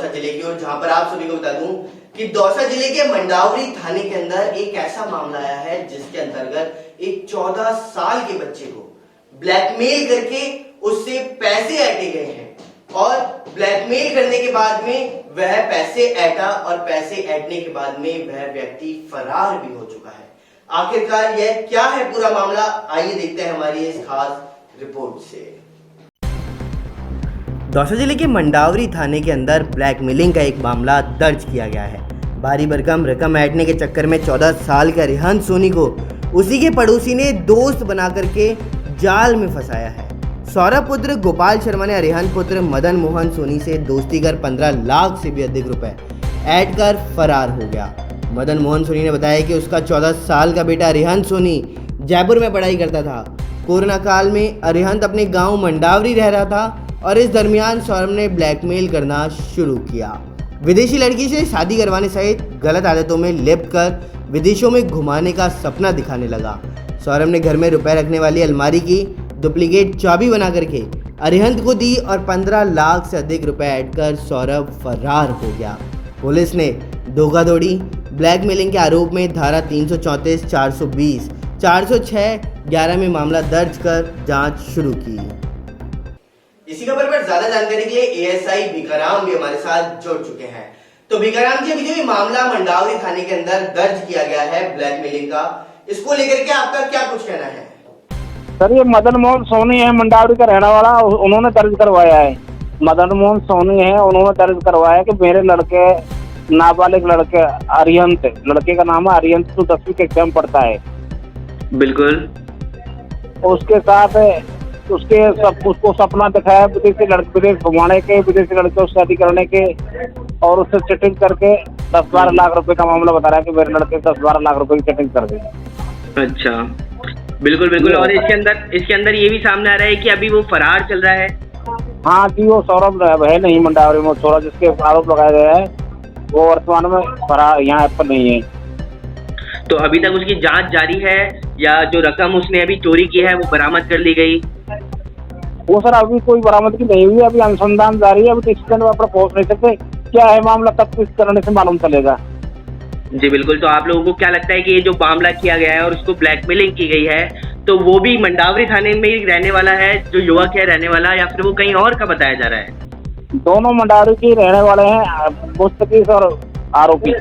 जिले की ओर, जहां पर आप सभी को बता दूं कि दौसा जिले के मंडावरी थाने के अंदर एक ऐसा मामला आया है जिसके अंतर्गत एक 14 साल के बच्चे को ब्लैकमेल करके उससे पैसे ऐंठे गए हैं और ब्लैकमेल करने के बाद में वह पैसे ऐंठा और पैसे ऐंठने के बाद में वह व्यक्ति फरार भी हो चुका है। आखिरकार यह क्या है पूरा मामला, आइए देखते हैं हमारी इस खास रिपोर्ट से। दौसा जिले के मंडावरी थाने के अंदर ब्लैकमेलिंग का एक मामला दर्ज किया गया है। भारी भरकम रकम ऐंठने के चक्कर में 14 साल का रिहान सोनी को उसी के पड़ोसी ने दोस्त बना करके जाल में फंसाया है। सौरभ पुत्र गोपाल शर्मा ने अरिहंत पुत्र मदन मोहन सोनी से दोस्ती कर 15 लाख से भी अधिक रुपए ऐड कर फरार हो गया। मदन मोहन सोनी ने बताया कि उसका 14 साल का बेटा अरिहंत सोनी जयपुर में पढ़ाई करता था। कोरोना काल में अरिहंत अपने गांव मंडावरी रह रहा था और इस दरमियान सौरभ ने ब्लैकमेल करना शुरू किया। विदेशी लड़की से शादी करवाने सहित गलत आदतों में लिप्त कर विदेशों में घुमाने का सपना दिखाने लगा। सौरभ ने घर में रुपए रखने वाली अलमारी की डुप्लीकेट चाबी बना करके अरिहंत को दी और 15 लाख से अधिक रुपए ऐड कर सौरभ फरार हो गया। पुलिस ने धोखाधड़ी, ब्लैकमेलिंग के आरोप में धारा 334, 420, 406, 11 में मामला दर्ज कर जांच शुरू की। इसी खबर पर ज्यादा जानकारी के लिए एएसआई भिकाराम भी हमारे साथ जुड़ चुके हैं। तो भिकाराम जी, अभी जो मामला मंडावरी थाने के अंदर दर्ज किया गया है ब्लैकमेलिंग का, इसको लेकर के आपका क्या कुछ कहना है? सर, ये मदन मोहन सोनी है, मंडावरी का रहने वाला, उन्होंने दर्ज करवाया है। मदन मोहन सोनी है, उन्होंने दर्ज करवाया कि मेरे लड़के, नाबालिग लड़के अरिहंत, लड़के का नाम है अरिहंत, तो 10वीं कक्षा में पढ़ता है। बिल्कुल। उसके साथ उसको सपना दिखाया विदेश घुमाने के, विदेशी लड़के से शादी करने के, और उससे चीटिंग करके 10-12 लाख रुपए का मामला बता रहा है कि मेरे लड़के 10-12 लाख रुपए की चीटिंग कर दी। अच्छा, बिल्कुल बिल्कुल। और इसके अंदर ये भी सामने आ रहा है कि अभी वो फरार चल रहा है। हाँ जी, वो सौरभ है नहीं मंडावरी में, सौरभ जिसके आरोप लगाए गए हैं वो वर्तमान में फरार यहाँ पर नहीं है। तो अभी तक उसकी जांच जारी है या जो रकम उसने अभी चोरी की है वो बरामद कर ली गई? वो सर अभी कोई बरामदगी नहीं हुई, अभी अनुसंधान जारी है, अभी तो इसके अंदर पहुंच नहीं सकते। क्या है मामला, तफ्तीश करने से मालूम चलेगा। जी बिल्कुल। तो आप लोगों को क्या लगता है कि ये जो मामला किया गया है और उसको ब्लैकमेलिंग की गई है, तो वो भी मंडावरी थाने में ही रहने वाला है, जो युवक है रहने वाला, या फिर वो कहीं और का बताया जा रहा है? दोनों मंडावरी के रहने वाले हैं, मुस्तकीस और आरोपी।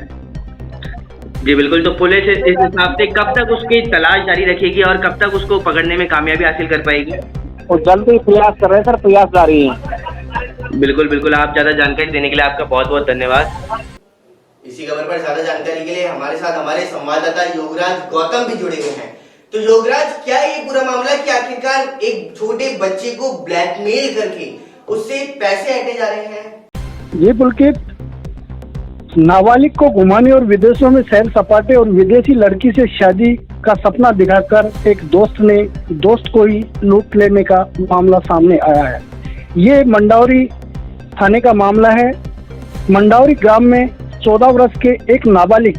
जी बिल्कुल। तो पुलिस इस हिसाब से कब तक उसकी तलाश जारी रखेगी और कब तक उसको पकड़ने में कामयाबी हासिल कर पाएगी? वो जल्दी प्रयास कर रहे हैं सर, प्रयास जारी है। बिल्कुल बिल्कुल। आप ज्यादा जानकारी देने के लिए आपका बहुत बहुत धन्यवाद। इसी खबर पर ज्यादा जानकारी के लिए हमारे साथ हमारे संवाददाता योगराज गौतम भी जुड़े हुए हैं। तो योगराज, क्या ये पूरा मामला कि आखिरकार एक छोटे बच्चे को ब्लैकमेल करके उससे पैसे ऐंठे जा रहे हैं? ये पुलकित, नाबालिग को घुमाने और विदेशों में सैर सपाटे और विदेशी लड़की से शादी का सपना दिखाकर एक दोस्त को ही लूट लेने का मामला सामने आया है। ये मंडावरी थाने का मामला है। मंडावरी ग्राम में 14 वर्ष के एक नाबालिग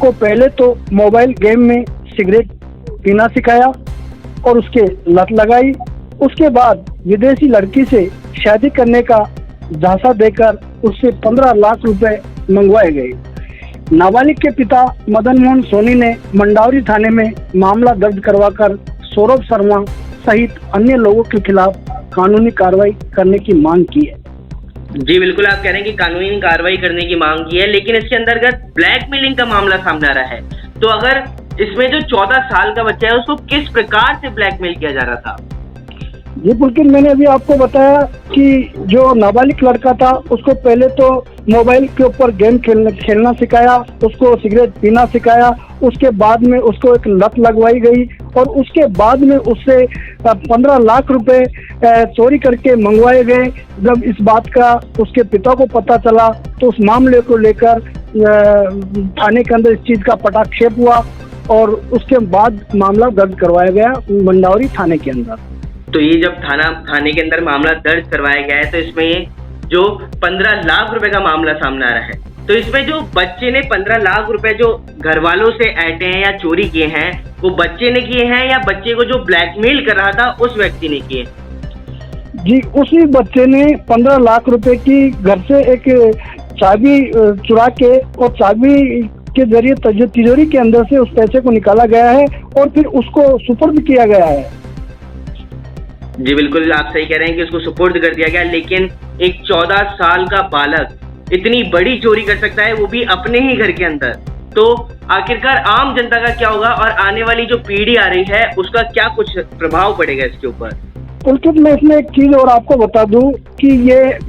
को पहले तो मोबाइल गेम में सिगरेट पीना सिखाया और उसके लत लगाई। उसके बाद विदेशी लड़की से शादी करने का झांसा देकर उससे 15 लाख रुपए मंगवाए गए। नाबालिग के पिता मदन मोहन सोनी ने मंडावरी थाने में मामला दर्ज करवाकर सौरभ शर्मा सहित अन्य लोगों के खिलाफ कानूनी कार्रवाई करने की मांग की है। जी बिल्कुल। आप कह रहे हैं कि कानूनी कार्रवाई करने की मांग की है, लेकिन इसके अंतर्गत ब्लैकमेलिंग का मामला सामने आ रहा है। तो अगर इसमें जो 14 साल का बच्चा है उसको किस प्रकार से ब्लैकमेल किया जा रहा था? जी पुलकित, मैंने अभी आपको बताया कि जो नाबालिग लड़का था उसको पहले तो मोबाइल के ऊपर गेम खेलना सिखाया, उसको सिगरेट पीना सिखाया, उसके बाद में उसको एक लत लगवाई गई और उसके बाद में उससे 15 लाख रुपए चोरी करके मंगवाए गए। जब इस बात का उसके पिता को पता चला तो उस मामले को लेकर थाने के अंदर इस चीज का पटाक्षेप हुआ और उसके बाद मामला दर्ज करवाया गया मंडावरी थाने के अंदर। तो ये जब थाने के अंदर मामला दर्ज करवाया गया है, तो इसमें जो 15 लाख रुपए का मामला सामने आ रहा है, तो इसमें जो बच्चे ने 15 लाख रुपए जो घर वालों से ऐंठे हैं या चोरी किए हैं, वो बच्चे ने किए हैं या बच्चे को जो ब्लैकमेल कर रहा था उस व्यक्ति ने किए? जी, उसी बच्चे ने 15 लाख रुपए की घर से एक चाबी चुरा के और चाबी के जरिए तिजोरी के अंदर से उस पैसे को निकाला गया है और फिर उसको सुपुर्द किया गया है। जी बिल्कुल, आप सही कह रहे हैं कि उसको सुपुर्द कर दिया गया, लेकिन एक 14 साल का बालक इतनी बड़ी चोरी कर सकता है, वो भी अपने ही घर के अंदर। तो आखिरकार आम जनता का क्या होगा और आने वाली जो पीढ़ी आ रही है उसका क्या कुछ प्रभाव पड़ेगा इसके ऊपर? पुलकित, मैं इसमें एक चीज और आपको बता दूं कि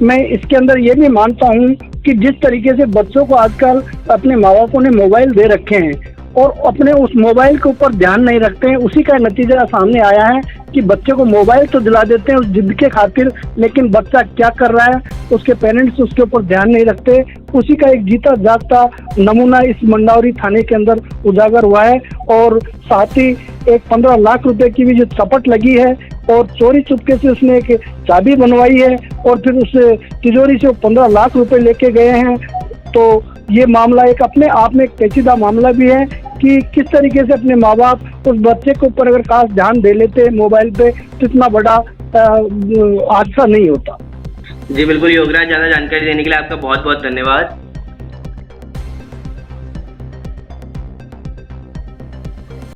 मैं इसके अंदर ये भी मानता हूं कि जिस तरीके से बच्चों को आजकल अपने माँ बापों ने मोबाइल दे रखे हैं और अपने उस मोबाइल के ऊपर ध्यान नहीं रखते हैं, उसी का नतीजा सामने आया है कि बच्चे को मोबाइल तो दिला देते हैं उस जिद के खातिर, लेकिन बच्चा क्या कर रहा है उसके पेरेंट्स उसके ऊपर ध्यान नहीं रखते। उसी का एक जीता जागता नमूना इस मंडावरी थाने के अंदर उजागर हुआ है और साथ ही एक 15 लाख रुपए की भी जो चपट लगी है और चोरी चुपके से उसने एक चाबी बनवाई है और फिर उस तिजोरी से 15 लाख रुपए लेके गए हैं। तो ये मामला एक अपने आप में एक पेचीदा मामला भी है कि किस तरीके से अपने माँ बाप उस बच्चे के ऊपर अगर खास ध्यान दे लेते मोबाइल पे तो इतना बड़ा हादसा नहीं होता। जी बिल्कुल योगराज, ज्यादा जानकारी देने के लिए आपका बहुत बहुत धन्यवाद।